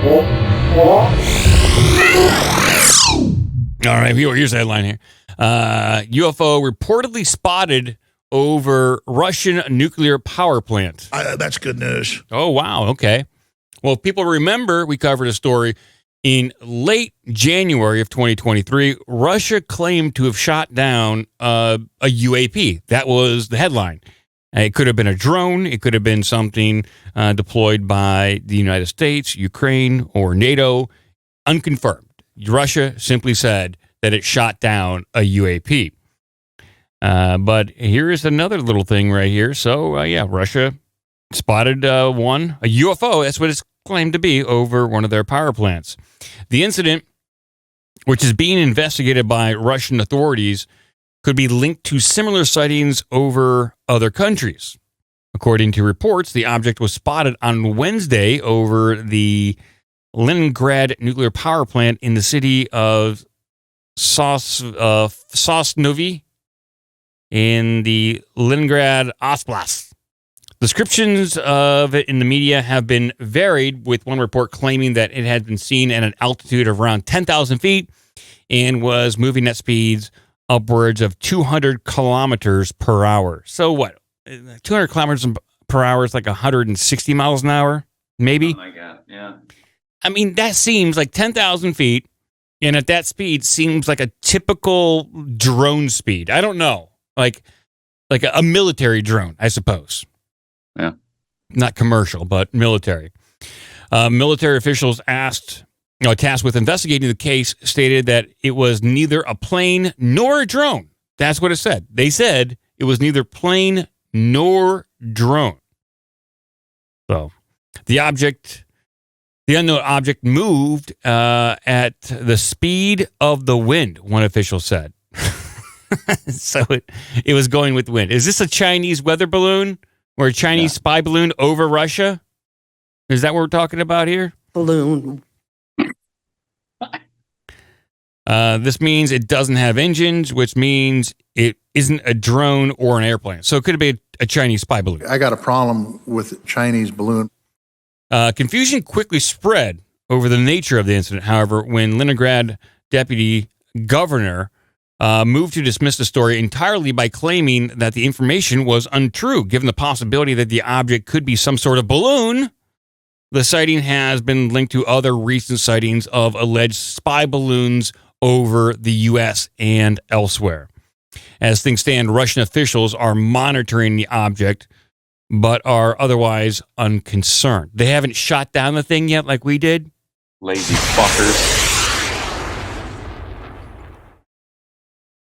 All right, here's the headline here. UFO reportedly spotted over Russian nuclear power plant. That's good news. Oh, wow. Okay. Well, if people remember, we covered a story in late January of 2023. Russia claimed to have shot down a UAP. That was the headline. It could have been a drone. It could have been something deployed by the United States, Ukraine, or NATO. Unconfirmed. Russia simply said that it shot down a UAP. But here is another little thing right here. So, Russia spotted a UFO. That's what it's claimed to be over one of their power plants. The incident, which is being investigated by Russian authorities, could be linked to similar sightings over other countries. According to reports, the object was spotted on Wednesday over the Leningrad nuclear power plant in the city of Sosnovy in the Leningrad Oblast. Descriptions of it in the media have been varied, with one report claiming that it had been seen at an altitude of around 10,000 feet and was moving at speeds upwards of 200 kilometers per hour. So what? 200 kilometers per hour is like 160 miles an hour, maybe? Oh, my God, yeah. I mean, that seems like 10,000 feet, and at that speed seems like a typical drone speed. I don't know. Like a military drone, I suppose. Yeah. Not commercial, but military. Military officials tasked with investigating the case, stated that it was neither a plane nor a drone. That's what it said. They said it was neither plane nor drone. So the unknown object moved at the speed of the wind, one official said. So it was going with wind. Is this a Chinese weather balloon or a Chinese spy balloon over Russia? Is that what we're talking about here? Balloon. This means it doesn't have engines, which means it isn't a drone or an airplane. So it could be a Chinese spy balloon. I got a problem with Chinese balloon. Confusion quickly spread over the nature of the incident. However, when Leningrad deputy governor moved to dismiss the story entirely by claiming that the information was untrue, given the possibility that the object could be some sort of balloon, the sighting has been linked to other recent sightings of alleged spy balloons over the U.S. and elsewhere. As things stand, Russian officials are monitoring the object, but are otherwise unconcerned. They haven't shot down the thing yet like we did. Lazy fuckers.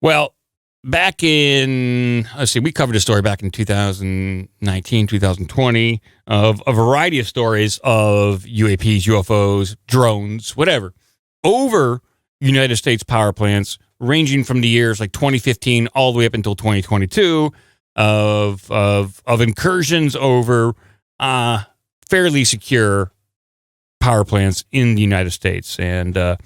Well, back in, we covered a story back in 2019, 2020 of a variety of stories of UAPs, UFOs, drones, whatever, over United States power plants, ranging from the years like 2015 all the way up until 2022 of incursions over fairly secure power plants in the United States. And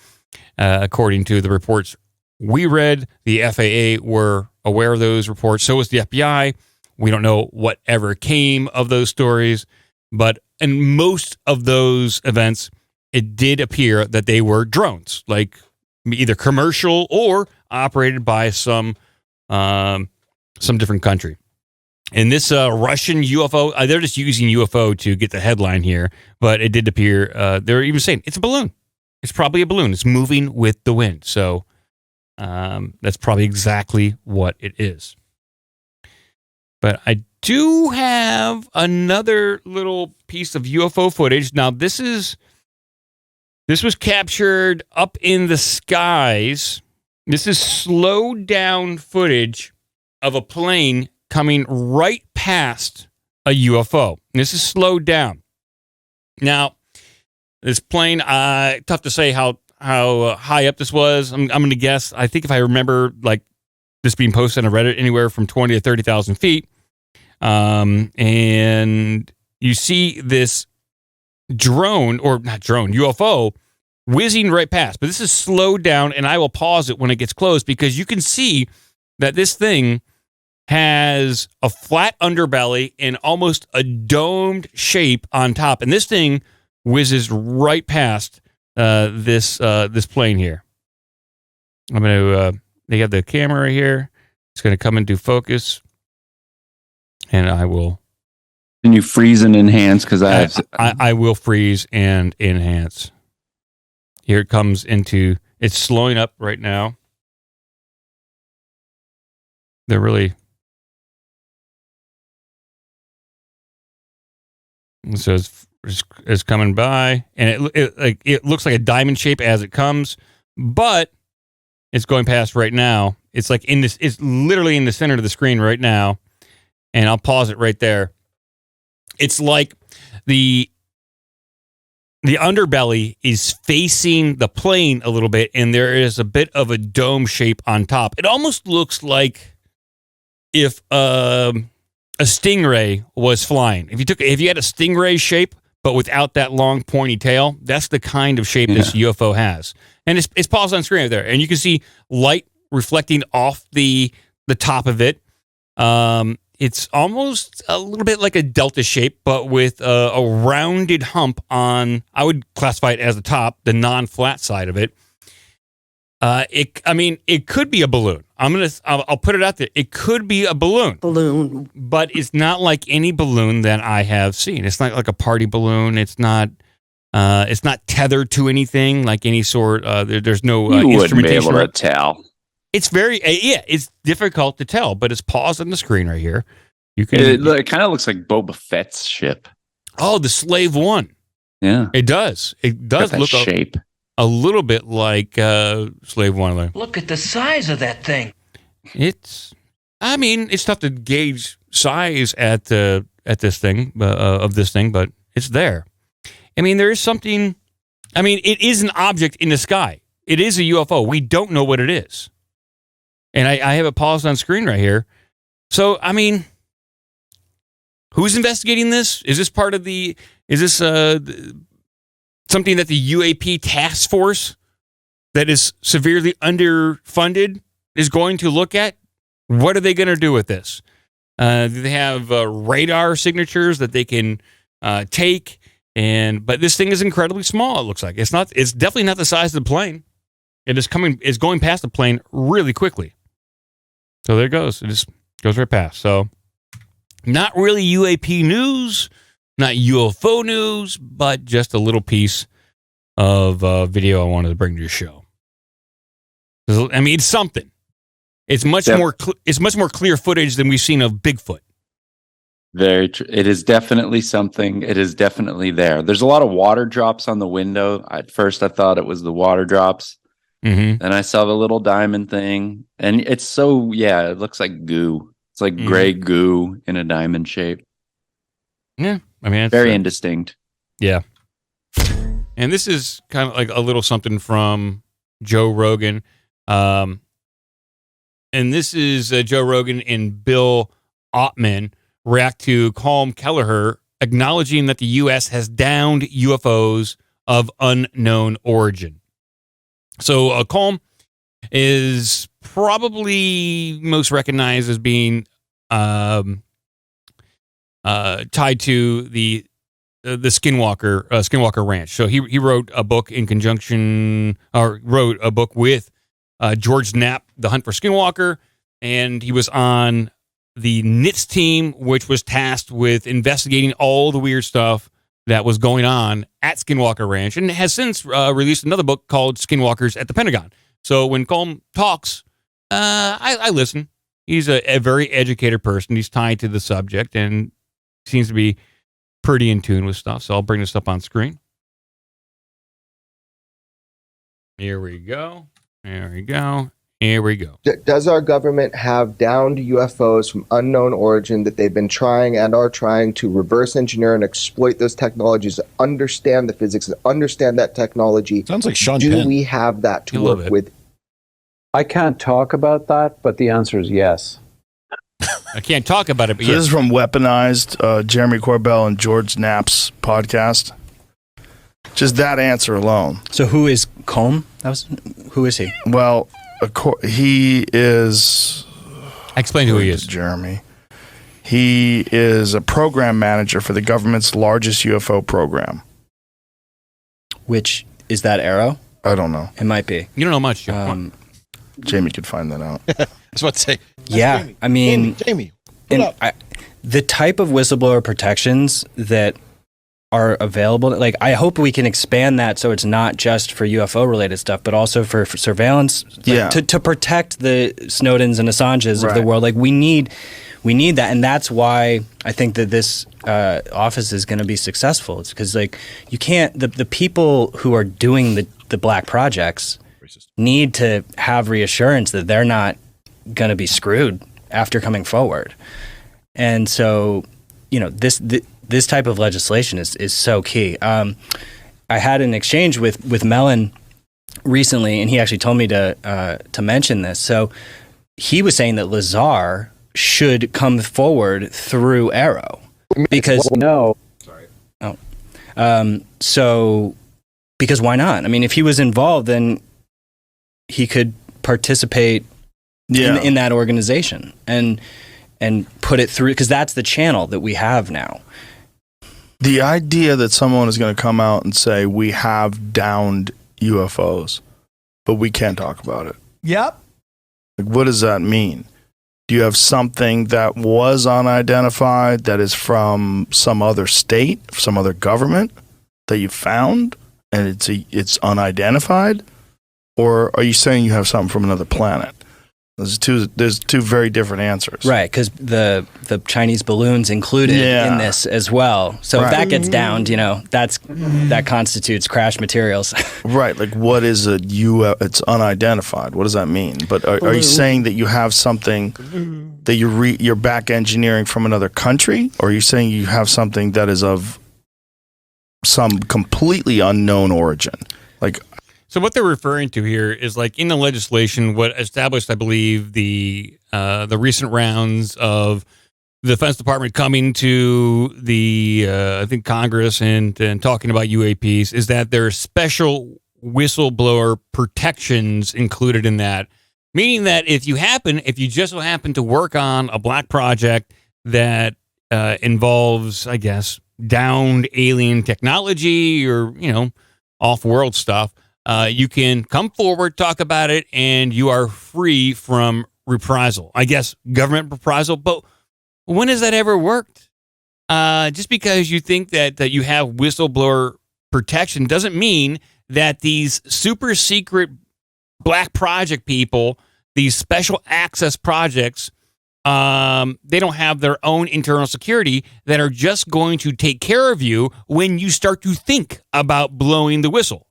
according to the reports we read, the FAA were aware of those reports. So was the FBI. We don't know whatever came of those stories, but in most of those events, it did appear that they were drones, like either commercial or operated by some different country. And this Russian UFO, they're just using UFO to get the headline here, but it did appear, they're even saying it's a balloon. It's probably a balloon. It's moving with the wind. So that's probably exactly what it is. But I do have another little piece of UFO footage. Now, this was captured up in the skies. This is slowed down footage of a plane coming right past a UFO. This is slowed down. Now, this plane, tough to say how high up this was. I'm going to guess. I think if I remember, like this being posted on Reddit, anywhere from 20 to 30,000 feet. And you see this UFO whizzing right past. But this is slowed down, and I will pause it when it gets close because you can see that this thing has a flat underbelly and almost a domed shape on top. And this thing whizzes right past this plane here. I'm going to, they have the camera right here. It's going to come into focus. And I will. Can you freeze and enhance? Because I will freeze and enhance. Here it comes into, it's slowing up right now. They're really. So it's coming by, and it looks like a diamond shape as it comes, but it's going past right now. It's like it's literally in the center of the screen right now, and I'll pause it right there. It's like the underbelly is facing the plane a little bit, and there is a bit of a dome shape on top. It almost looks like if a stingray was flying. If you had a stingray shape, but without that long pointy tail, that's the kind of shape this UFO has. And it's paused on screen right there, and you can see light reflecting off the top of it. It's almost a little bit like a delta shape, but with a rounded hump on. I would classify it as the top, the non-flat side of it. It could be a balloon. I'll put it out there. It could be a balloon, but it's not like any balloon that I have seen. It's not like a party balloon. It's not tethered to anything like any sort. There's no you wouldn't instrumentation. be able to tell. It's very it's difficult to tell, but it's paused on the screen right here. You can. It kind of looks like Boba Fett's ship. Oh, the Slave One. Yeah, it does. It does look shape. A little bit like Slave One. Look at the size of that thing. It's tough to gauge size at this thing of this thing, but it's there. I mean, there is something. I mean, it is an object in the sky. It is a UFO. We don't know what it is, and I have it paused on screen right here. So, I mean, who's investigating this? Is this part of the? Is this something that the UAP task force that is severely underfunded is going to look at? What are they going to do with this? Do they have radar signatures that they can take? But this thing is incredibly small. It looks like it's not. It's definitely not the size of the plane. It's going past the plane really quickly. So there it goes. It just goes right past. So not really UAP news. Not UFO news, but just a little piece of video I wanted to bring to your show. I mean, it's something. It's much more. It's much more clear footage than we've seen of Bigfoot. Very true. It is definitely something. It is definitely there. There's a lot of water drops on the window. At first, I thought it was the water drops. Mm-hmm. Then I saw the little diamond thing, and it's so it looks like goo. It's like gray goo in a diamond shape. Yeah. I mean, it's very indistinct. Yeah. And this is kind of like a little something from Joe Rogan. And this is Joe Rogan and Bill Ottman react to Colm Kelleher acknowledging that the U.S. has downed UFOs of unknown origin. So Colm is probably most recognized as being tied to the Skinwalker Ranch. So he wrote a book in conjunction, or wrote a book with George Knapp, The Hunt for Skinwalker, and he was on the NITS team, which was tasked with investigating all the weird stuff that was going on at Skinwalker Ranch, and has since released another book called Skinwalkers at the Pentagon. So when Colm talks, I listen. He's a very educated person. He's tied to the subject and seems to be pretty in tune with stuff. So I'll bring this up on screen. Here we go. There we go. Here we go. Does our government have downed UFOs from unknown origin that they've been trying and are trying to reverse engineer and exploit those technologies to understand the physics and understand that technology? Sounds like Sean Do Penn. we have that to work with? I can't talk about that, but the answer is yes. I can't talk about it, but So this is from Weaponized, Jeremy Corbell and George Knapp's podcast. Just that answer alone. So who is Colm? Who is he? Well, he is... Explain who he is. Jeremy. He is a program manager for the government's largest UFO program. Which is that arrow? I don't know. It might be. You don't know much, Joe. Jamie could find that out. I was about to say. Yeah, Jamie. I mean, Jamie. The type of whistleblower protections that are available, like I hope we can expand that so it's not just for UFO related stuff, but also for surveillance, to protect the Snowdens and Assanges of the world. Like we need that, and that's why I think that this office is going to be successful. It's because like you can't the people who are doing the black projects need to have reassurance that they're not going to be screwed after coming forward. And so, you know, this type of legislation is so key. I had an exchange with Mellon recently, and he actually told me to mention this. So he was saying that Lazar should come forward through Arrow because so because why not? I mean, if he was involved, then he could participate in that organization and put it through, because that's the channel that we have now. The idea that someone is going to come out and say, we have downed UFOs, but we can't talk about it. Yep. Like, what does that mean? Do you have something that was unidentified that is from some other state, some other government that you found, and it's unidentified? Or are you saying you have something from another planet? There's two very different answers. Right, because the Chinese balloons included in this as well. So if that gets downed, you know, that constitutes crash materials. Right, like what is a UFO? It's unidentified. What does that mean? But are you saying that you have something that you're back engineering from another country? Or are you saying you have something that is of some completely unknown origin? Like, so what they're referring to here is like in the legislation, what established, I believe, the recent rounds of the Defense Department coming to the I think Congress and talking about UAPs is that there are special whistleblower protections included in that, meaning that if you just so happen to work on a black project that involves, I guess, downed alien technology or, you know, off-world stuff, you can come forward, talk about it, and you are free from reprisal. I guess government reprisal, but when has that ever worked? Just because you think that you have whistleblower protection doesn't mean that these super secret black project people, these special access projects, they don't have their own internal security that are just going to take care of you when you start to think about blowing the whistle.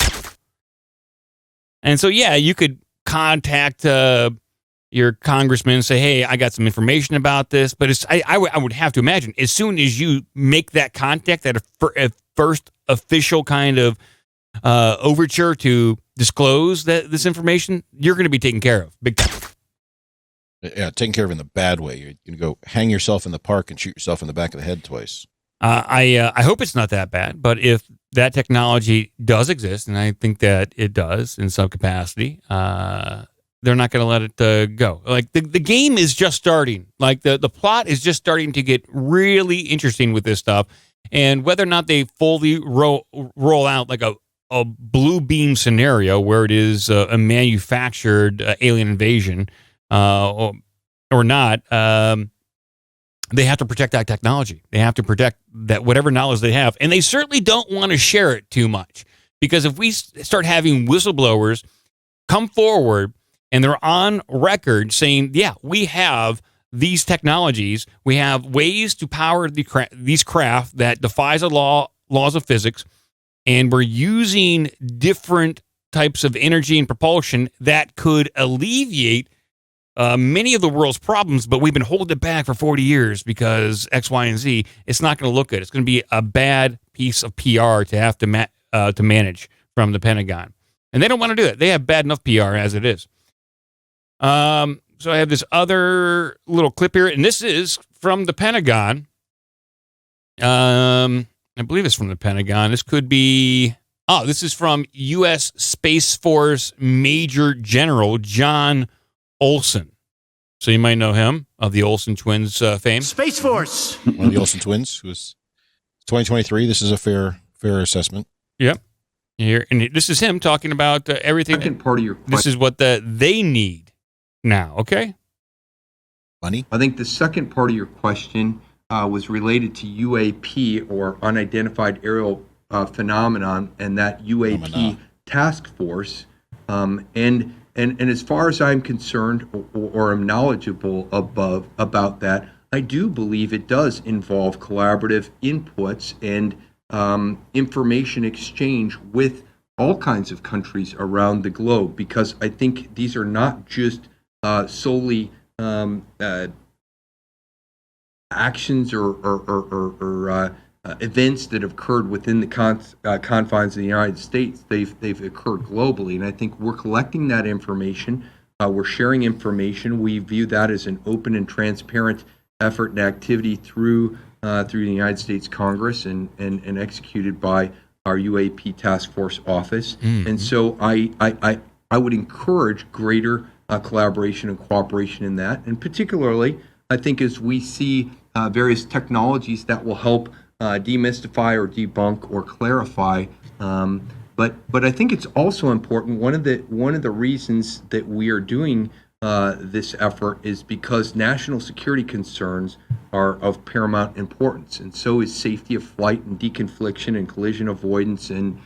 And so, yeah, you could contact your congressman and say, hey, I got some information about this. But I would have to imagine as soon as you make that contact, that a first official kind of overture to disclose this information, you're going to be taken care of. Big time. Yeah, taken care of in the bad way. You're going to go hang yourself in the park and shoot yourself in the back of the head twice. I hope it's not that bad, but if that technology does exist, and I think that it does in some capacity, they're not going to let it go. Like the game is just starting. Like the plot is just starting to get really interesting with this stuff, and whether or not they fully roll out like a blue beam scenario where it is a manufactured alien invasion or not. They have to protect that technology. They have to protect that whatever knowledge they have. And they certainly don't want to share it too much. Because if we start having whistleblowers come forward and they're on record saying, yeah, we have these technologies, we have ways to power these craft that defies the laws of physics, and we're using different types of energy and propulsion that could alleviate many of the world's problems, but we've been holding it back for 40 years because X, Y, and Z. It's not going to look good. It's going to be a bad piece of PR to have to manage from the Pentagon. And they don't want to do it. They have bad enough PR as it is. So I have this other little clip here, and this is from the Pentagon. I believe it's from the Pentagon. This could be... Oh, this is from U.S. Space Force Major General John Olson. So you might know him of the Olsen twins fame. Space Force. One of the Olsen twins, who was 2023. This is a fair assessment. Yep. Here, and this is him talking about everything. Second part of your question. This is what they need now. Okay. Money. I think the second part of your question was related to UAP, or unidentified aerial phenomenon, and that UAP task force. And as far as I'm concerned, or am knowledgeable about that, I do believe it does involve collaborative inputs and information exchange with all kinds of countries around the globe, because I think these are not just solely actions or events that have occurred within the confines of the United States. They've occurred globally, and I think we're collecting that information. We're sharing information. We view that as an open and transparent effort and activity through the United States Congress and executed by our UAP Task Force Office. Mm-hmm. And so I would encourage greater collaboration and cooperation in that. And particularly, I think as we see various technologies that will help demystify or debunk or clarify. But I think it's also important. One of the reasons that we are doing this effort is because national security concerns are of paramount importance, and so is safety of flight and deconfliction and collision avoidance and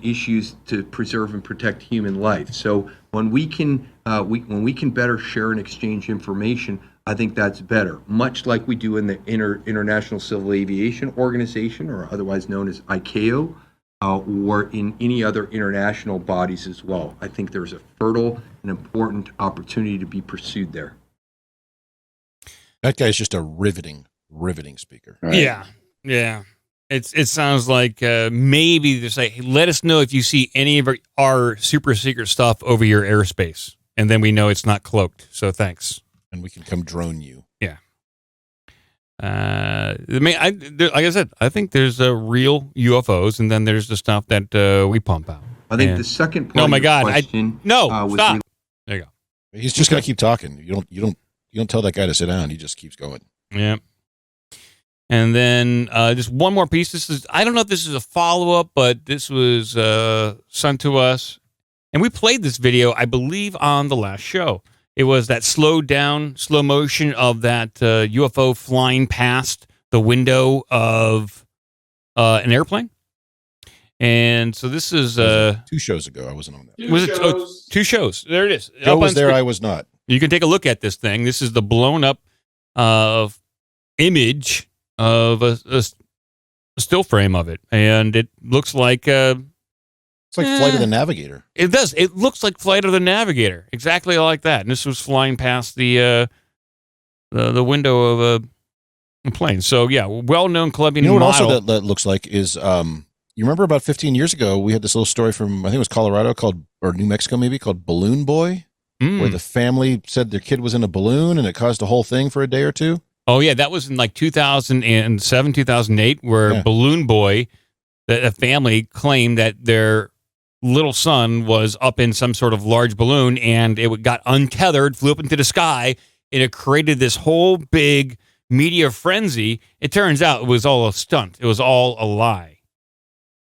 issues to preserve and protect human life. So when we can better share and exchange information, I think that's better. Much like we do in the International Civil Aviation Organization, or otherwise known as ICAO, or in any other international bodies as well. I think there's a fertile and important opportunity to be pursued there. That guy's just a riveting speaker. Right? Yeah. It sounds like maybe they say, hey, let us know if you see any of our super secret stuff over your airspace, and then we know it's not cloaked. So thanks, and we can come drone you. Yeah. Like I said, I think there's real UFOs, and then there's the stuff that we pump out. I think the second part. Oh my God! Question, stop. There you go. He's just gonna keep talking. You don't tell that guy to sit down. He just keeps going. Yeah. And then just one more piece. I don't know if this is a follow-up, but this was sent to us. And we played this video, I believe, on the last show. It was that slow motion of that UFO flying past the window of an airplane. And so this is 2 shows ago. I wasn't on that. 2 shows? There it is. Joe was there. I was not. You can take a look at this thing. This is the blown up image of a still frame of it, and it looks like it's like Flight of the Navigator. It does. It looks like Flight of the Navigator, exactly like that. And this was flying past the window of a plane. So yeah, well-known Colombian. You know what? model. Also, that looks like is you remember about 15 years ago we had this little story from, I think it was Colorado or New Mexico maybe, called Balloon Boy, where the family said their kid was in a balloon and it caused a whole thing for a day or two. Oh, yeah, that was in like 2007, 2008, where Balloon Boy, a family claimed that their little son was up in some sort of large balloon, and it got untethered, flew up into the sky, and it created this whole big media frenzy. It turns out it was all a stunt. It was all a lie.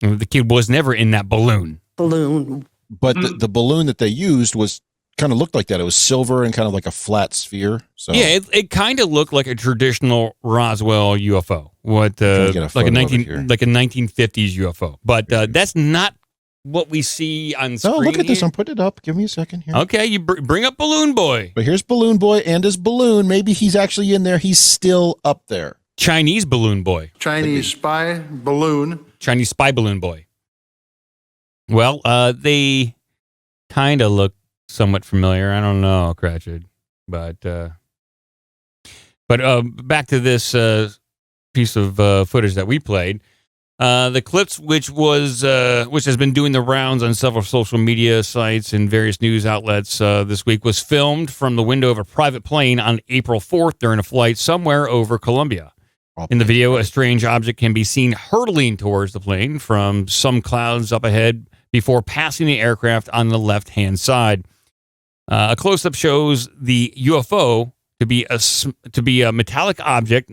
The kid was never in that balloon. But the balloon that they used was kind of looked like that. It was silver and kind of like a flat sphere. So yeah, it kind of looked like a traditional Roswell UFO, like a 1950s UFO. But that's not what we see on screen. No, look at this. Here. I'm putting it up. Give me a second here. Okay, you bring up Balloon Boy. But here's Balloon Boy and his balloon. Maybe he's actually in there. He's still up there. Chinese Balloon Boy. Chinese spy balloon. Chinese spy balloon boy. Well, they kind of look somewhat familiar. I don't know, Cratchit, but back to this piece of footage that we played. The clips, which has been doing the rounds on several social media sites and various news outlets this week, was filmed from the window of a private plane on April 4th during a flight somewhere over Colombia. In the video, a strange object can be seen hurtling towards the plane from some clouds up ahead before passing the aircraft on the left-hand side. A close-up shows the UFO to be a metallic object,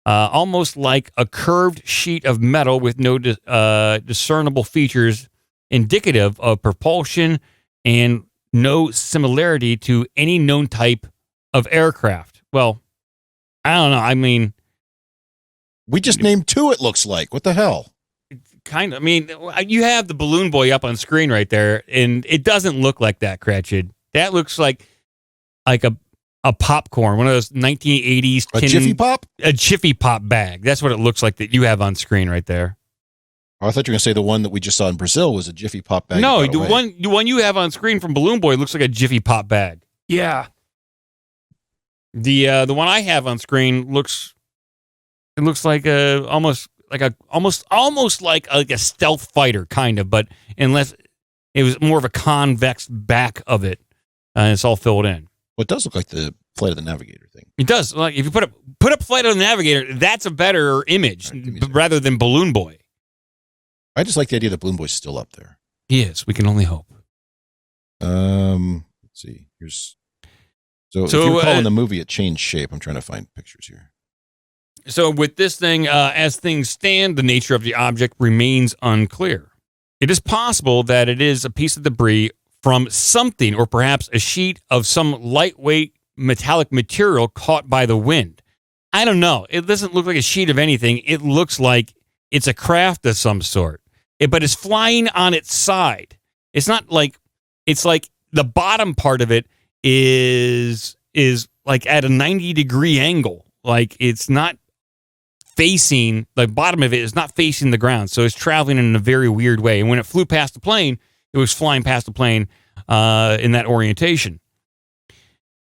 almost like a curved sheet of metal with no discernible features indicative of propulsion and no similarity to any known type of aircraft. Well, I don't know. I mean, we just named two, it looks like. What the hell? Kind of. I mean, you have the balloon boy up on screen right there, and it doesn't look like that, Cratchit. That looks like a popcorn, one of those 1980s A Jiffy Pop? A Jiffy Pop bag. That's what it looks like that you have on screen right there. Oh, I thought you were going to say the one that we just saw in Brazil was a Jiffy Pop bag. No, the one you have on screen from Balloon Boy looks like a Jiffy Pop bag. Yeah. The one I have on screen looks like almost like a stealth fighter kind of, but unless it was more of a convex back of it, and it's all filled in. Well, it does look like the Flight of the Navigator thing. It does. Like if you put up Flight of the Navigator, that's a better image rather than Balloon Boy. I just like the idea that Balloon Boy's still up there. He is. We can only hope. Let's see. So if you recall in the movie, it changed shape. I'm trying to find pictures here. So with this thing, as things stand, the nature of the object remains unclear. It is possible that it is a piece of debris from something, or perhaps a sheet of some lightweight metallic material caught by the wind. I don't know. It doesn't look like a sheet of anything. It looks like it's a craft of some sort, but it's flying on its side. It's not like, it's like the bottom part of it is like at a 90-degree angle. Like it's not facing, the bottom of it is not facing the ground. So it's traveling in a very weird way. And when it flew past the plane, it was flying past the plane in that orientation.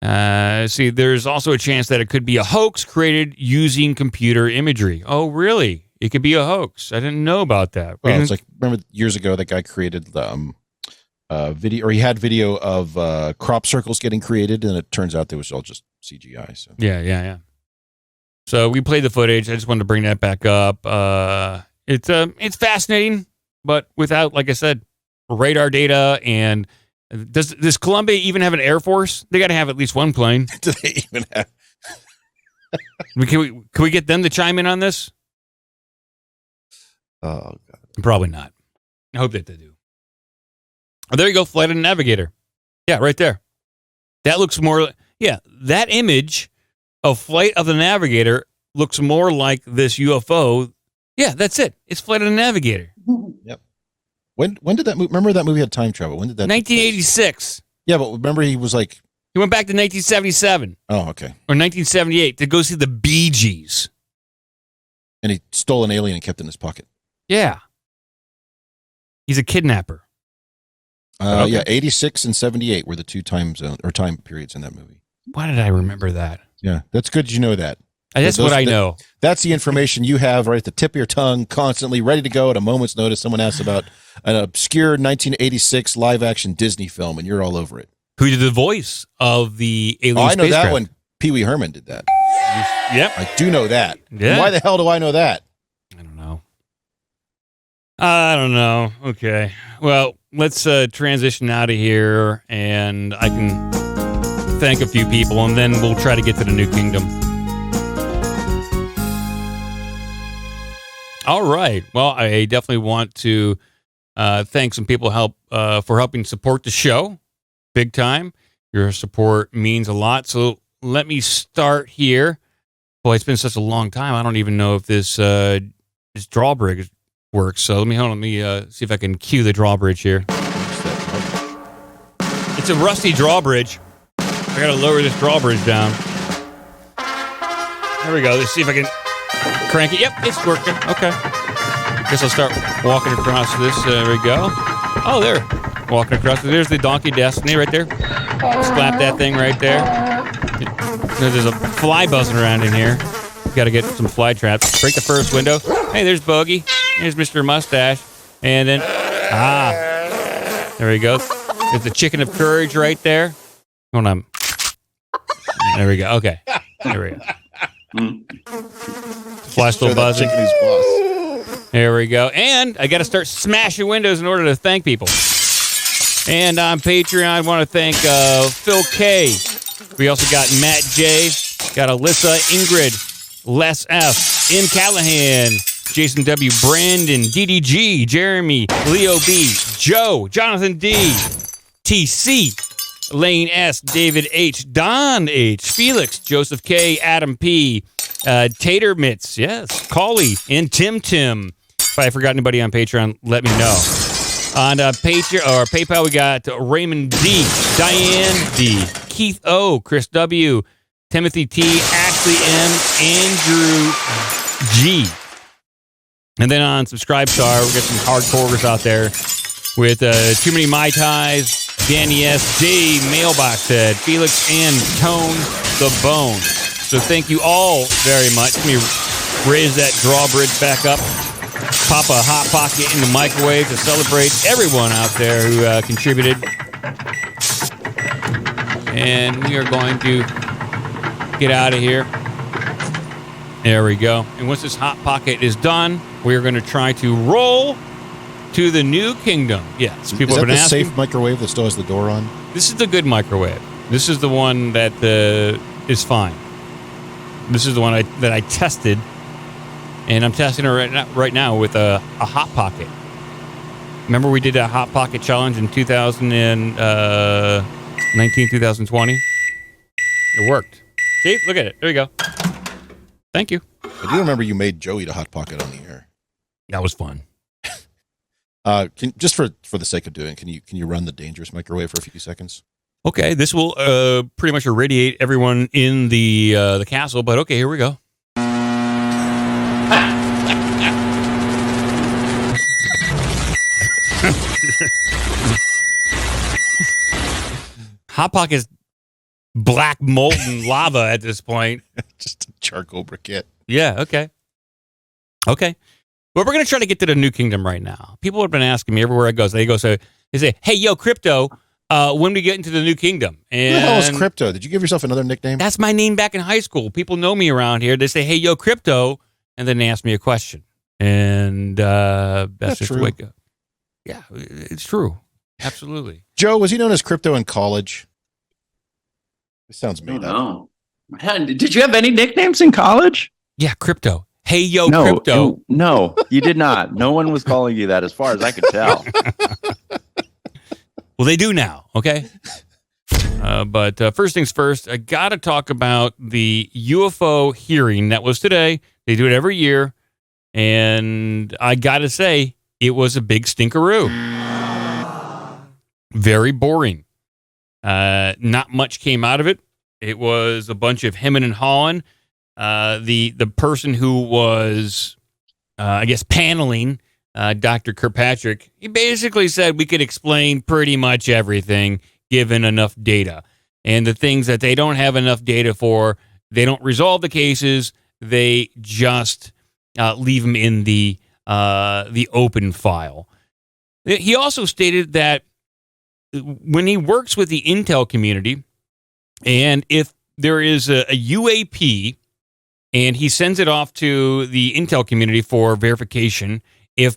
See, there's also a chance that it could be a hoax created using computer imagery. Oh, really? It could be a hoax. I didn't know about that. Well, it's like, remember years ago, that guy created the video, or he had video of crop circles getting created, and it turns out it was all just CGI. So yeah. So we played the footage. I just wanted to bring that back up. It's fascinating, but without, like I said, radar data. And does Colombia even have an air force? They got to have at least one plane. Do they even have? Can we get them to chime in on this? Oh God, probably not. I hope that they do. Oh, there you go, Flight of the Navigator. Yeah, right there. That looks more. Yeah, that image of Flight of the Navigator looks more like this UFO. Yeah, that's it. It's Flight of the Navigator. Yep. When did that movie? Remember that movie had time travel? When did that? 1986. Yeah, but remember he was like. He went back to 1977. Oh, okay. Or 1978 to go see the Bee Gees. And he stole an alien and kept it in his pocket. Yeah. He's a kidnapper. Okay. Yeah, 86 and 78 were the two time periods in that movie. Why did I remember that? Yeah, that's good you know that. That's what I know. That's the information you have right at the tip of your tongue, constantly ready to go at a moment's notice. Someone asks about an obscure 1986 live-action Disney film, and you're all over it. Who did the voice of the alien I know spacecraft? that one. Pee Wee Herman did that. Yep. I do know that. Yeah. Why the hell do I know that? I don't know. Okay. Well, let's transition out of here, and I can thank a few people, and then we'll try to get to the New Kingdom. All right. Well, I definitely want to thank some people for helping support the show. Big time. Your support means a lot. So let me start here. Boy, it's been such a long time. I don't even know if this drawbridge works. So let me see if I can cue the drawbridge here. It's a rusty drawbridge. I gotta lower this drawbridge down. There we go. Let's see if I can crank it. Yep, it's working. Okay. Guess I'll start walking across this. There we go. Oh, there. Walking across. There's the Donkey Destiny right there. Slap that thing right there. There's a fly buzzing around in here. Got to get some fly traps. Break the first window. Hey, there's Bogey. There's Mr. Mustache. And then, there we go. There's the chicken of courage right there. Hold on. There we go. Okay. There we go. Fly still buzzing. There we go. And I got to start smashing windows in order to thank people. And on Patreon, I want to thank Phil K. We also got Matt J. Got Alyssa, Ingrid, Les F, M. Callahan, Jason W. Brandon, DDG, Jeremy, Leo B, Joe, Jonathan D, TC, Lane S, David H, Don H, Felix, Joseph K, Adam P, Tater Mitz, yes, Collie, and Tim. If I forgot anybody on Patreon, let me know. On Patreon or PayPal, we got Raymond D, Diane D, Keith O, Chris W, Timothy T, Ashley M, Andrew G. And then on Subscribestar, we got some hardcores out there with Too Many Mai Tais, Danny S, J, Mailbox Head, Felix, and Tone the Bone. So thank you all very much. Let me raise that drawbridge back up. Pop a Hot Pocket in the microwave to celebrate everyone out there who contributed. And we are going to get out of here. There we go. And once this Hot Pocket is done, we are going to try to roll to the new kingdom. Yes, people have been asking. Is that the safe microwave that still has the door on? This is the good microwave. This is the one that is fine. This is the one that I tested, and I'm testing it right now with a Hot Pocket. Remember we did a Hot Pocket challenge in 2020? It worked. See? Look at it. There you go. Thank you. I do remember you made Joe eat a Hot Pocket on the air. That was fun. Just for the sake of doing, can you run the dangerous microwave for a few seconds? Okay, this will pretty much irradiate everyone in the castle, but okay, here we go. Hot Pocket's black molten lava at this point. Just a charcoal briquette. Yeah, okay. Okay. Well, we're going to try to get to the new kingdom right now. People have been asking me everywhere I go. They say, hey, yo, Crypto, when we get into the new kingdom. And who the hell is Crypto? Did you give yourself another nickname? That's my name back in high school. People know me around here. They say, hey, yo, Crypto, and then they ask me a question. And that's just the way it goes. Yeah, it's true. Absolutely. Joe, was he known as Crypto in college? It sounds made up. Did you have any nicknames in college? Yeah, Crypto. Hey, yo, no, Crypto. No, you did not. No one was calling you that as far as I could tell. Well, they do now, okay? But first things first, I got to talk about the UFO hearing that was today. They do it every year. And I got to say, it was a big stinkeroo. Very boring. Not much came out of it. It was a bunch of hemming and hawing. The person who was, I guess, paneling Dr. Kirkpatrick, he basically said we could explain pretty much everything given enough data. And the things that they don't have enough data for, they don't resolve the cases. They just leave them in the open file. He also stated that when he works with the intel community, and if there is a UAP, and he sends it off to the intel community for verification, if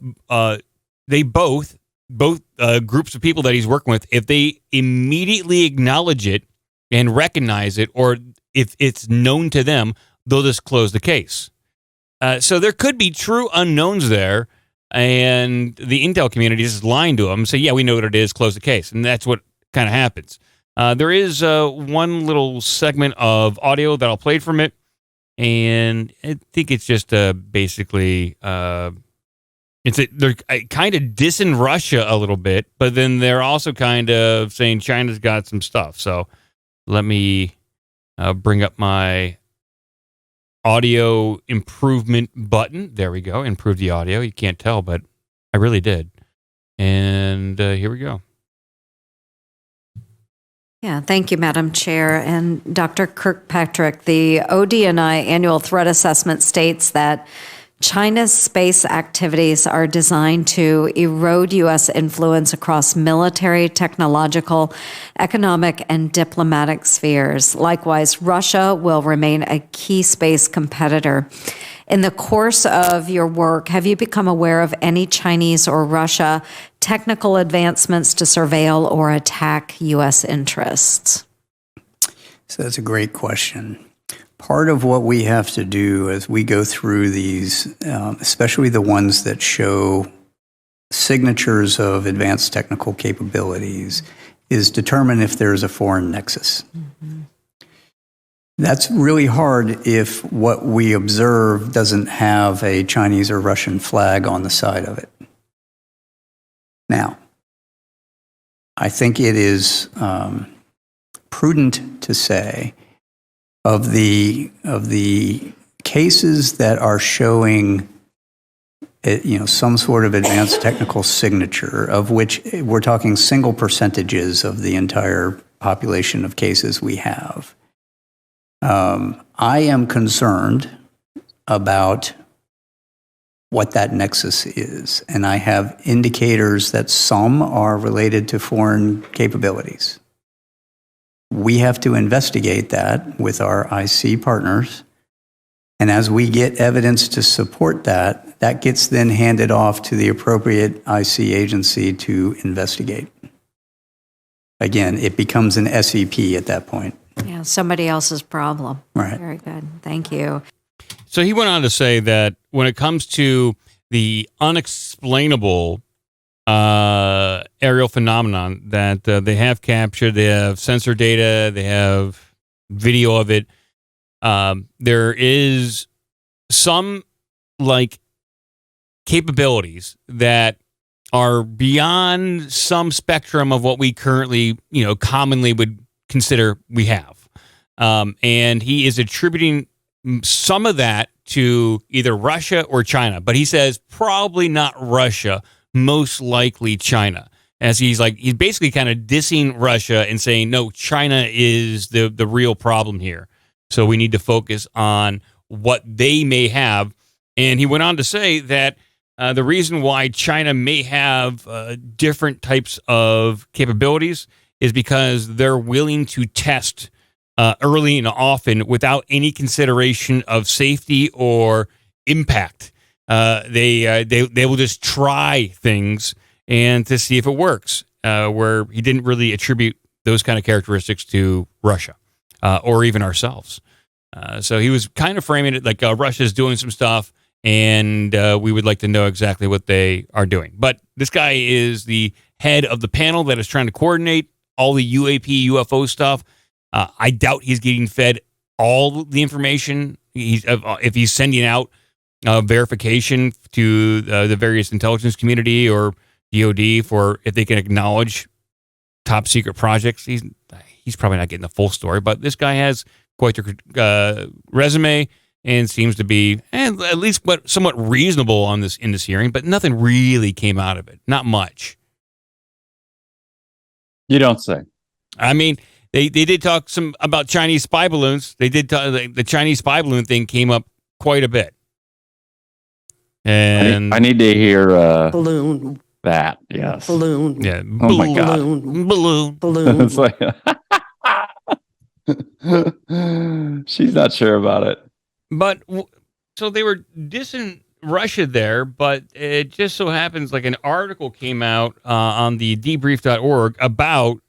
they both groups of people that he's working with, if they immediately acknowledge it and recognize it, or if it's known to them, they'll just close the case. So there could be true unknowns there, and the intel community is lying to them and say, yeah, we know what it is, close the case. And that's what kind of happens. There is one little segment of audio that I'll play from it, and I think it's just basically they're kind of dissing Russia a little bit, but then they're also kind of saying China's got some stuff. So let me bring up my audio improvement button. There we go. Improve the audio. You can't tell, but I really did. And here we go. Yeah, thank you, Madam Chair. And Dr. Kirkpatrick, the ODNI annual threat assessment states that China's space activities are designed to erode U.S. influence across military, technological, economic, and diplomatic spheres. Likewise, Russia will remain a key space competitor. In the course of your work, have you become aware of any Chinese or Russia technical advancements to surveil or attack U.S. interests? So that's a great question. Part of what we have to do as we go through these, especially the ones that show signatures of advanced technical capabilities is determine if there's a foreign nexus. That's really hard if what we observe doesn't have a Chinese or Russian flag on the side of it. Now, I think it is prudent to say of the cases that are showing some sort of advanced technical signature, of which we're talking single percentages of the entire population of cases we have. I am concerned about what that nexus is, and I have indicators that some are related to foreign capabilities. We have to investigate that with our IC partners, and as we get evidence to support that, that gets then handed off to the appropriate IC agency to investigate. Again, it becomes an SEP at that point. Yeah, somebody else's problem. Right. Very good. Thank you. So he went on to say that when it comes to the unexplainable aerial phenomenon that they have captured, they have sensor data, they have video of it, there is some capabilities that are beyond some spectrum of what we currently, commonly would consider we have. And he is attributing some of that to either Russia or China, but he says probably not Russia, most likely China. As he's basically kind of dissing Russia and saying, no, China is the real problem here. So we need to focus on what they may have. And he went on to say that the reason why China may have different types of capabilities is because they're willing to test early and often without any consideration of safety or impact. They will just try things and to see if it works. Where he didn't really attribute those kind of characteristics to Russia or even ourselves. So he was kind of framing it like Russia's doing some stuff, and we would like to know exactly what they are doing. But this guy is the head of the panel that is trying to coordinate all the UAP, UFO stuff. I doubt he's getting fed all the information. If he's sending out verification to the various intelligence community or DOD for if they can acknowledge top secret projects, he's probably not getting the full story. But this guy has quite the resume and seems to be at least somewhat reasonable in this hearing. But nothing really came out of it. Not much. You don't say. I mean, they did talk some about Chinese spy balloons. They did talk, the Chinese spy balloon thing came up quite a bit. And I need to hear balloon. That, yes. Balloon. Yeah. Oh my God. Balloon. It's like she's not sure about it. But so they were dissing Russia there, but it just so happens like an article came out on the debrief.org about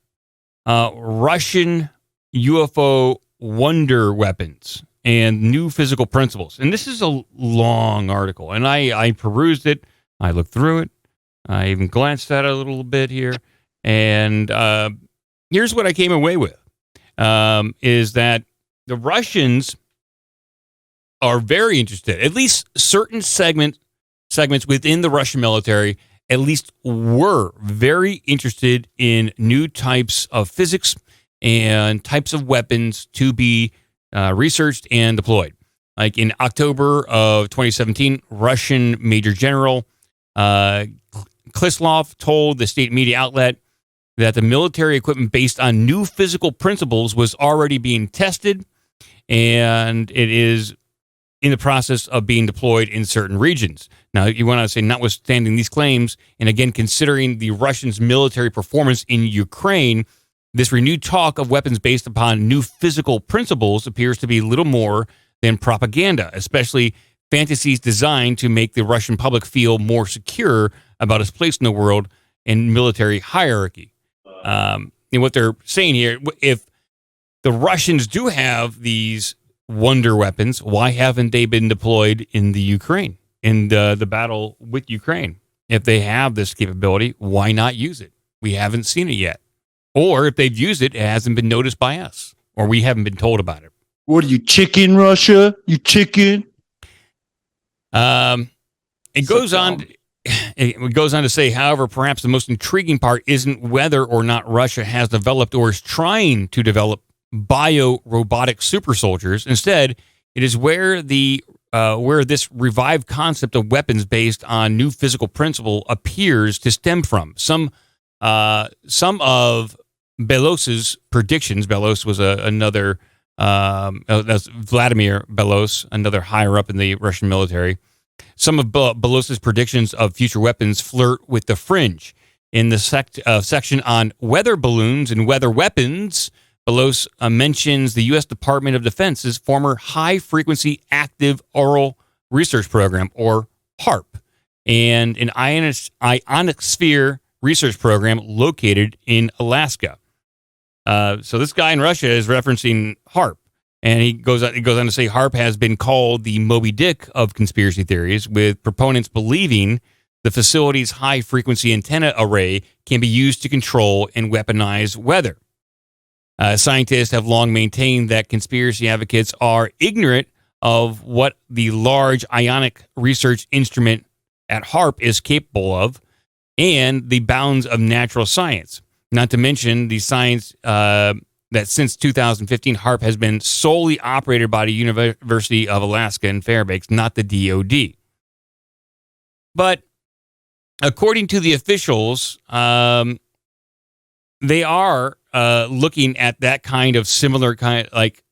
Russian UFO wonder weapons and new physical principles. And this is a long article, and I perused it. I looked through it. I even glanced at it a little bit here. And here's what I came away with, is that the Russians are very interested, at least certain segments within the Russian military, at least were very interested in new types of physics and types of weapons to be researched and deployed. Like in October of 2017, Russian Major General Klislov told the state media outlet that the military equipment based on new physical principles was already being tested, and it is in the process of being deployed in certain regions. Now, you want to say, notwithstanding these claims, and again, considering the Russians' military performance in Ukraine, this renewed talk of weapons based upon new physical principles appears to be little more than propaganda, especially fantasies designed to make the Russian public feel more secure about its place in the world and military hierarchy. And what they're saying here, if the Russians do have these wonder weapons, why haven't they been deployed in the Ukraine, in the battle with Ukraine? if they have this capability, why not use it? We haven't seen it yet. Or if they've used it, it hasn't been noticed by us, or we haven't been told about it. What are you, chicken, Russia? You chicken? It goes on. It goes on to say, however, perhaps the most intriguing part isn't whether or not Russia has developed or is trying to develop bio-robotic super soldiers. Instead, it is where this revived concept of weapons based on new physical principle appears to stem from. Some of Belos's predictions. Belos was another. That's Vladimir Belos, another higher up in the Russian military. Some of Belos's predictions of future weapons flirt with the fringe. In the section on weather balloons and weather weapons, Belos mentions the U.S. Department of Defense's former High-Frequency Active Auroral Research Program, or HARP, and an ionosphere research program located in Alaska. So this guy in Russia is referencing HARP. And he goes on to say HARP has been called the Moby Dick of conspiracy theories, with proponents believing the facility's high-frequency antenna array can be used to control and weaponize weather. Scientists have long maintained that conspiracy advocates are ignorant of what the large ionic research instrument at HARP is capable of and the bounds of natural science. Not to mention the science that since 2015, HARP has been solely operated by the University of Alaska in Fairbanks, not the DoD. But according to the officials, they are looking at that kind of similar kind, like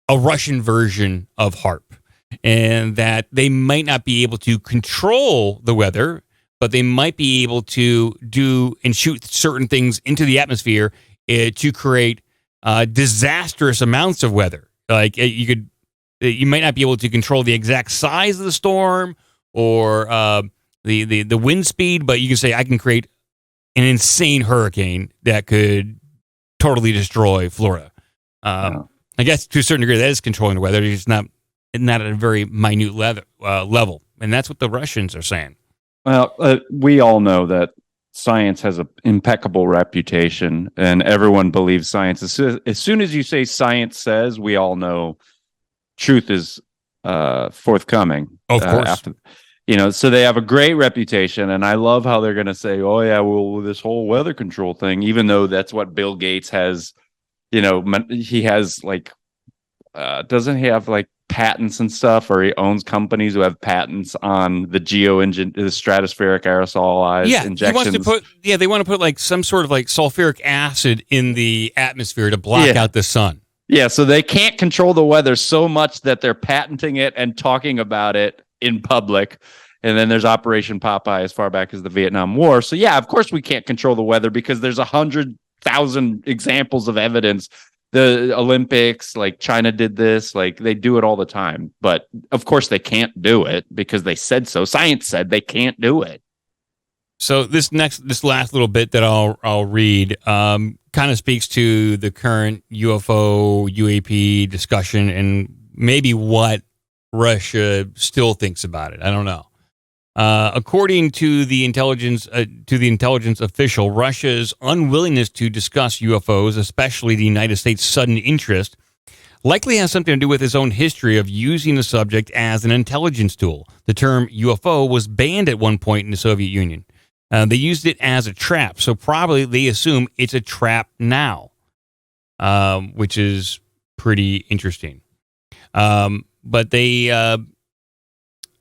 a Russian version of HARP, and that they might not be able to control the weather, but they might be able to do and shoot certain things into the atmosphere to create disastrous amounts of weather. Like you might not be able to control the exact size of the storm or the wind speed, but you can say I can create an insane hurricane that could totally destroy Florida. I guess to a certain degree that is controlling the weather. It's not at a very minute level, and that's what the Russians are saying. Well, we all know that science has an impeccable reputation, and everyone believes science. As soon as you say science says, we all know truth is forthcoming. Of course. So they have a great reputation, and I love how they're going to say, oh, yeah, well, this whole weather control thing, even though that's what Bill Gates has, he has doesn't he have patents and stuff, or he owns companies who have patents on the the stratospheric aerosolized injections. They want to put some sort of sulfuric acid in the atmosphere to block out the sun. Yeah, so they can't control the weather so much that they're patenting it and talking about it in public. And then there's Operation Popeye as far back as the Vietnam War. So yeah, of course we can't control the weather because there's 100,000 examples of evidence. The Olympics, China did this, they do it all the time. But of course they can't do it because they said so. Science said they can't do it. So this last little bit that I'll read kind of speaks to the current UFO UAP discussion and maybe what Russia still thinks about it. I don't know. According to the intelligence official, Russia's unwillingness to discuss UFOs, especially the United States' sudden interest, likely has something to do with its own history of using the subject as an intelligence tool. The term UFO was banned at one point in the Soviet Union. They used it as a trap, so probably they assume it's a trap now, which is pretty interesting. But they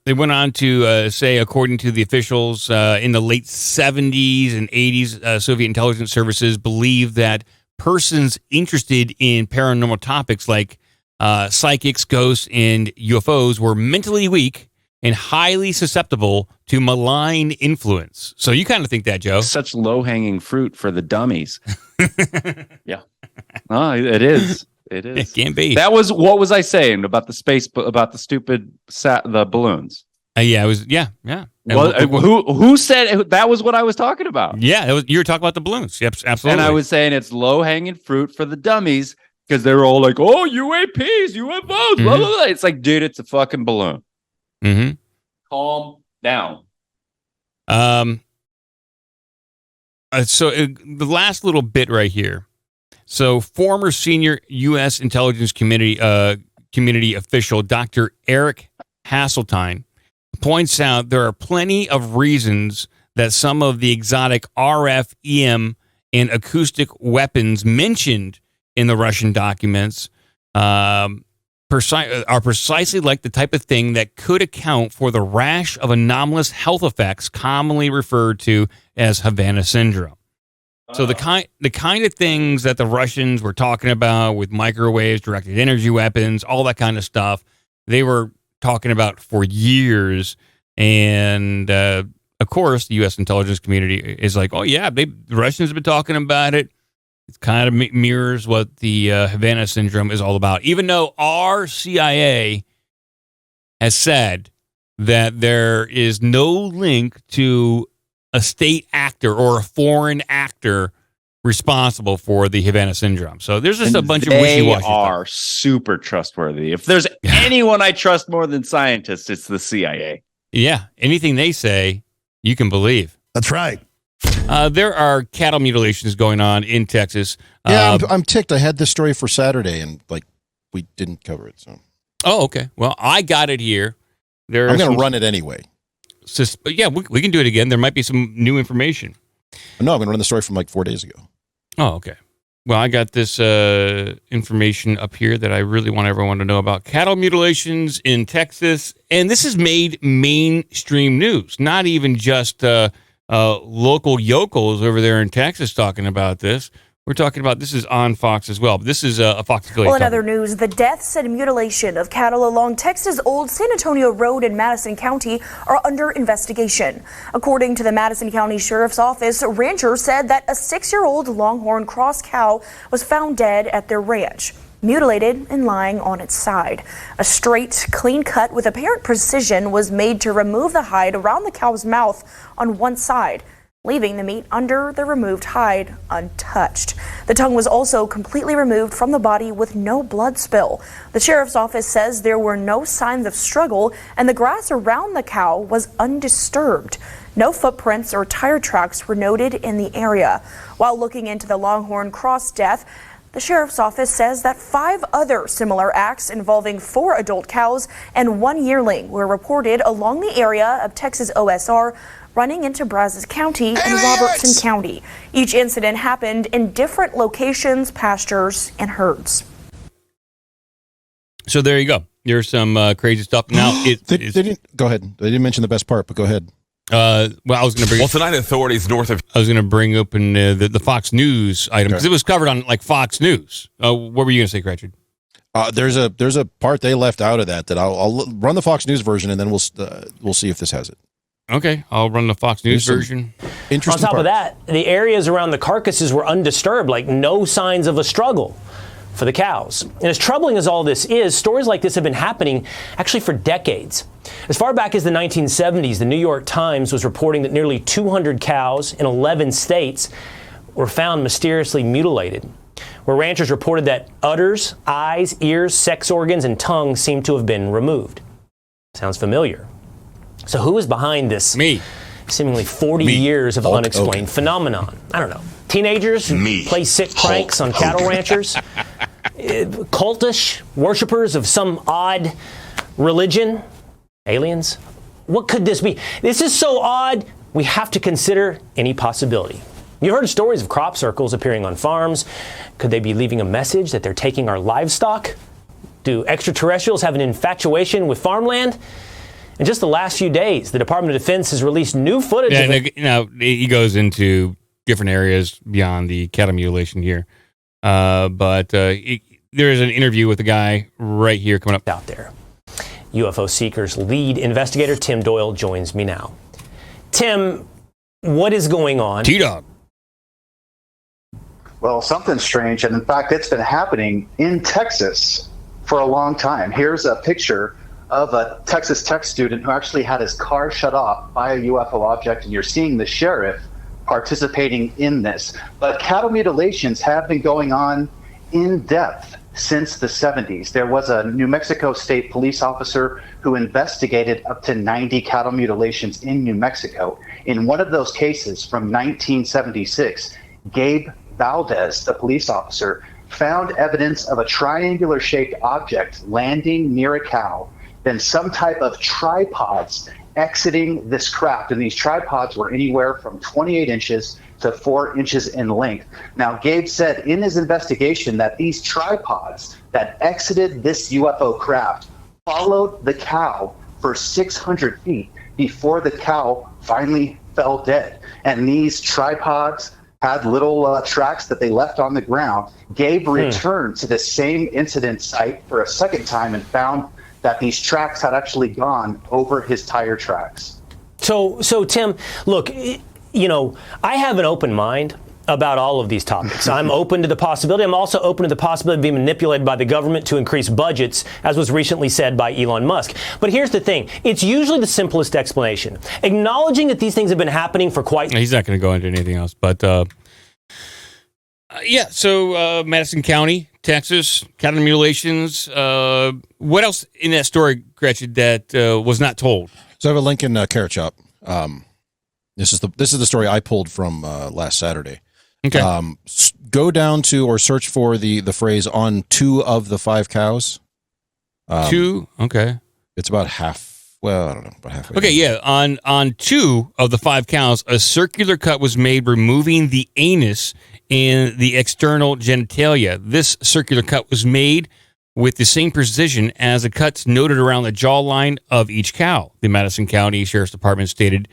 went on to say, according to the officials, in the late 70s and 80s, Soviet intelligence services believed that persons interested in paranormal topics like psychics, ghosts, and UFOs were mentally weak and highly susceptible to malign influence. So you kind of think that, Joe. Such low-hanging fruit for the dummies. Yeah. Oh, it is. It is. It can be. That was, what was I saying about the the balloons? Yeah, it was. Yeah. Well, who said that was what I was talking about? Yeah, you were talking about the balloons. Yep, absolutely. And I was saying it's low hanging fruit for the dummies because they were all like, "Oh, UAPs, UFOs." Blah, blah, blah. It's like, dude, it's a fucking balloon. Mm-hmm. Calm down. The last little bit right here. So, former senior U.S. intelligence community official Dr. Eric Hasseltine points out there are plenty of reasons that some of the exotic RF, EM, and acoustic weapons mentioned in the Russian documents are precisely like the type of thing that could account for the rash of anomalous health effects commonly referred to as Havana syndrome. So the kind of things that the Russians were talking about with microwaves, directed energy weapons, all that kind of stuff, they were talking about for years. And of course, the U.S. intelligence community is like, oh yeah, the Russians have been talking about it. It kind of mirrors what the Havana syndrome is all about. Even though our CIA has said that there is no link to a state actor or a foreign actor responsible for the Havana syndrome. So there's just a bunch of wishy-washy They are super trustworthy. If there's anyone I trust more than scientists, it's the CIA. Yeah, anything they say, you can believe. That's right. There are cattle mutilations going on in Texas. Yeah, I'm ticked. I had this story for Saturday, and we didn't cover it. So. Oh, okay. Well, I got it here. I'm going to run it anyway. Yeah, we can do it again. There might be some new information. No, I'm going to run the story from 4 days ago. Oh, okay. Well, I got this information up here that I really want everyone to know about. Cattle mutilations in Texas. And this has made mainstream news, not even just local yokels over there in Texas talking about this. We're talking about, this is on Fox as well, but this is a Fox affiliate. Well, in other news, the deaths and mutilation of cattle along Texas' Old San Antonio Road in Madison County are under investigation. According to the Madison County Sheriff's Office, ranchers said that a 6-year-old Longhorn Cross cow was found dead at their ranch, mutilated and lying on its side. A straight, clean cut with apparent precision was made to remove the hide around the cow's mouth on one side, leaving the meat under the removed hide untouched. The tongue was also completely removed from the body with no blood spill. The sheriff's office says there were no signs of struggle and the grass around the cow was undisturbed. No footprints or tire tracks were noted in the area. While looking into the Longhorn Cross death, the sheriff's office says that 5 other similar acts involving 4 adult cows and 1 yearling were reported along the area of Texas OSR running into Brazos County and Robertson County. Each incident happened in different locations, pastures, and herds. So there you go. There's some crazy stuff. Now, they didn't go ahead. They didn't mention the best part, but go ahead. Well, I was going to bring. Well, tonight authorities north of. I was going to bring open the Fox News item because it was covered on Fox News. What were you going to say, Gretchen? There's a part they left out of that I'll run the Fox News version and then we'll see if this has it. Okay, I'll run the Fox News version. Interesting. On top of that, the areas around the carcasses were undisturbed, no signs of a struggle for the cows. And as troubling as all this is, stories like this have been happening actually for decades. As far back as the 1970s, the New York Times was reporting that nearly 200 cows in 11 states were found mysteriously mutilated, where ranchers reported that udders, eyes, ears, sex organs, and tongue seemed to have been removed. Sounds familiar. So who is behind this seemingly 40 years of unexplained phenomenon? I don't know. Teenagers who play sick pranks on cattle ranchers? Cultish worshippers of some odd religion? Aliens? What could this be? This is so odd, we have to consider any possibility. You've heard stories of crop circles appearing on farms. Could they be leaving a message that they're taking our livestock? Do extraterrestrials have an infatuation with farmland? In just the last few days, the Department of Defense has released new footage of it. He goes into different areas beyond the cattle mutilation here. But there is an interview with a guy right here coming up. Out there. UFO Seekers lead investigator Tim Doyle joins me now. Tim, what is going on? T-Dog. Well, something strange, and in fact, it's been happening in Texas for a long time. Here's a picture of a Texas Tech student who actually had his car shut off by a UFO object, and you're seeing the sheriff participating in this. But cattle mutilations have been going on in depth since the 70s. There was a New Mexico State police officer who investigated up to 90 cattle mutilations in New Mexico. In one of those cases from 1976, Gabe Valdez, the police officer, found evidence of a triangular-shaped object landing near a cow, then some type of tripods exiting this craft. And these tripods were anywhere from 28 inches to 4 inches in length. Now, Gabe said in his investigation that these tripods that exited this UFO craft followed the cow for 600 feet before the cow finally fell dead. And these tripods had little tracks that they left on the ground. Gabe returned to the same incident site for a second time and found that these tracks had actually gone over his tire tracks. So Tim, look, you know, I have an open mind about all of these topics. I'm open to the possibility. I'm also open to the possibility of being manipulated by the government to increase budgets, as was recently said by Elon Musk. But here's the thing. It's usually the simplest explanation. Acknowledging that these things have been happening for quite... He's not going to go into anything else, but... yeah, so Madison County, Texas, cattle mutilations. What else in that story, Gretchen, that was not told? So I have a link in Carrot Shop. This is the story I pulled from last Saturday. Okay. Go down to or search for the phrase "on 2 of the 5 cows." 2. Okay. It's about half. Well, I don't know, about halfway. Okay, yeah. On 2 of the 5 cows, a circular cut was made, removing the anus and the external genitalia. This circular cut was made with the same precision as the cuts noted around the jawline of each cow. The Madison County Sheriff's Department stated,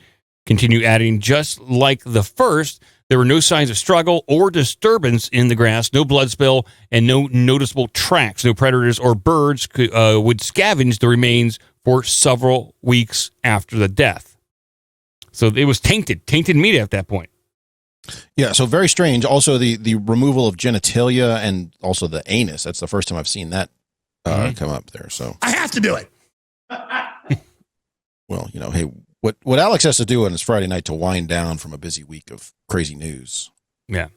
continue adding, just like the first, there were no signs of struggle or disturbance in the grass, no blood spill, and no noticeable tracks. No predators or birds would scavenge the remains for several weeks after the death. So it was tainted meat at that point. Yeah, so very strange. Also, the removal of genitalia and also the anus. That's the first time I've seen that come up there. So I have to do it. Well, you know, hey, what Alex has to do on his Friday night to wind down from a busy week of crazy news. Yeah.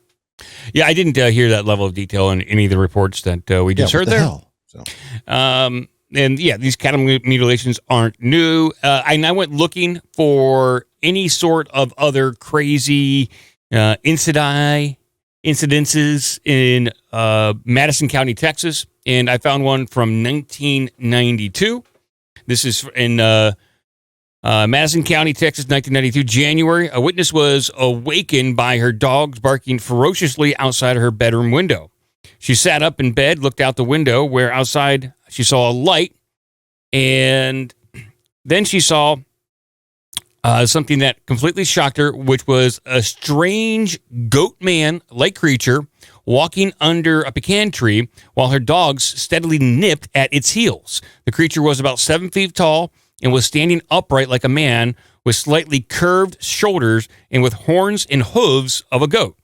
Yeah, I didn't hear that level of detail in any of the reports that we just heard there. Hell? So. And yeah, these cattle mutilations aren't new. And I went looking for any sort of other crazy incidences in Madison County, Texas. And I found one from 1992. This is in Madison County, Texas, 1992, January. A witness was awakened by her dogs barking ferociously outside her bedroom window. She sat up in bed, looked out the window, where outside she saw a light, and then she saw something that completely shocked her, which was a strange goat man-like creature walking under a pecan tree while her dogs steadily nipped at its heels. The creature was about 7 feet tall and was standing upright like a man with slightly curved shoulders and with horns and hooves of a goat.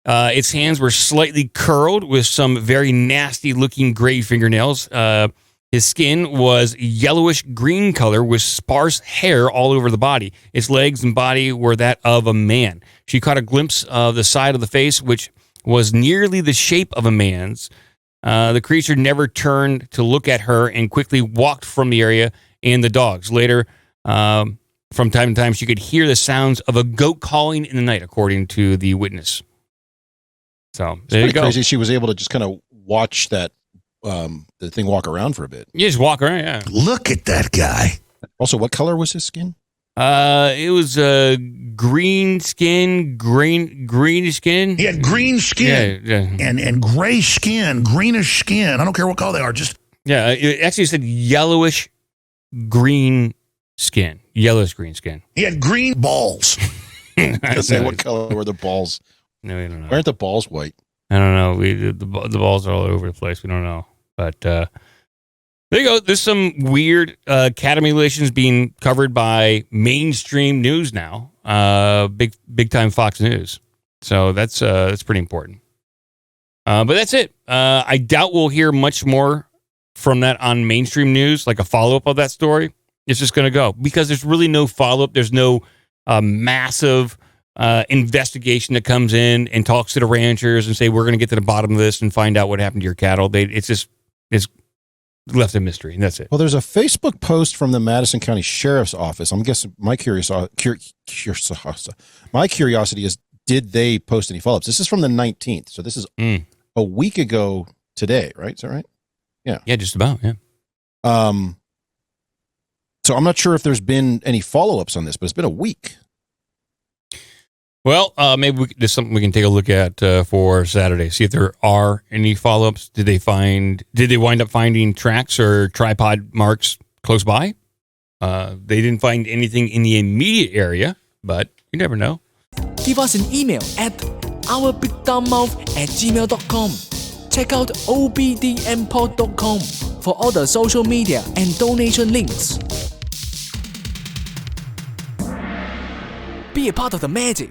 Its hands were slightly curled with some very nasty-looking gray fingernails. His skin was yellowish green color with sparse hair all over the body. Its legs and body were that of a man. She caught a glimpse of the side of the face, which was nearly the shape of a man's. The creature never turned to look at her and quickly walked from the area and the dogs. Later, from time to time, she could hear the sounds of a goat calling in the night, according to the witness. So there you go. Crazy. She was able to just kind of watch that the thing walk around for a bit. You just walk around, yeah. Look at that guy. Also, what color was his skin? It was green skin, greenish skin. He had green skin, and gray skin, greenish skin. I don't care what color they are. Just it actually said yellowish green skin, yellowish green skin. He had green balls. I say, what color were the balls? No, we don't know. Why aren't the balls white? I don't know. The balls are all over the place. We don't know. But there you go. There's some weird cattle mutilations being covered by mainstream news now. Big time Fox News. So that's pretty important. But that's it. I doubt we'll hear much more from that on mainstream news, like a follow up of that story. It's just going to go because there's really no follow up. There's no massive investigation that comes in and talks to the ranchers and say, we're going to get to the bottom of this and find out what happened to your cattle. It's left a mystery, and that's it. Well, there's a Facebook post from the Madison County Sheriff's Office. I'm guessing my curiosity is, did they post any follow-ups? This is from the 19th, so this is a week ago today, right? Is that right? Yeah. Yeah, just about, yeah. So I'm not sure if there's been any follow-ups on this, but it's been a week. Well, maybe there's something we can take a look at for Saturday. See if there are any follow-ups. Did they wind up finding tracks or tripod marks close by? They didn't find anything in the immediate area, but you never know. Give us an email at ourbigdumbmouth@gmail.com. Check out obdmpod.com for all the social media and donation links. Be a part of the magic.